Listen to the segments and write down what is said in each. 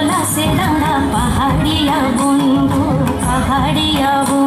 পলাশে রাঙা পাহাড়িয়া বন্ধু পাহাড়িয়া বন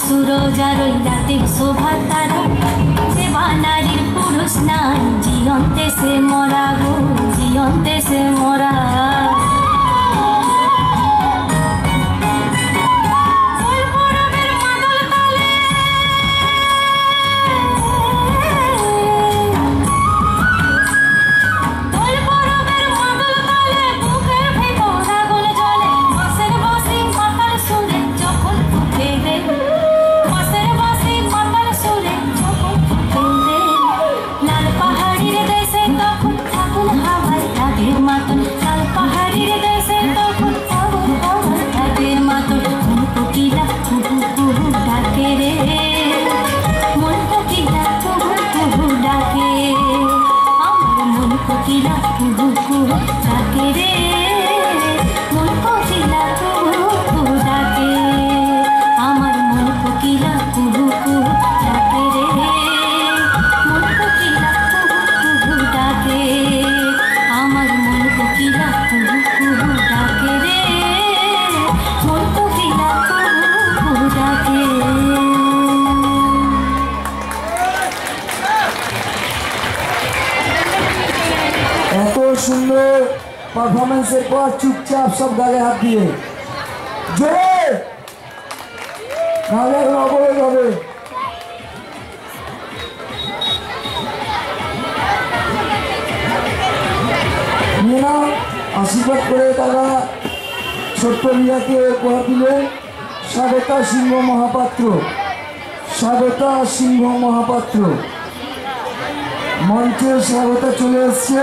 সুরজার ওই রাতের শোভা তারা সেবা নারীর পুরুষ নাই জিয়ন্তে সে মরা গো জিয়ন্তে সে মরা সুন্দর পারফরমেন্সের পর চুপচাপ সব গালে হাত দিয়ে জোরে নাহলে এখন অবরোধ হবে। আশীর্বাদ করে তারা ছোট্ট রিয়াকে উপহার দিলেন স্বাগতা সিংহ মহাপাত্র। স্বাগতা সিংহ মহাপাত্র মঞ্চে স্বাগতা চলে এসছে।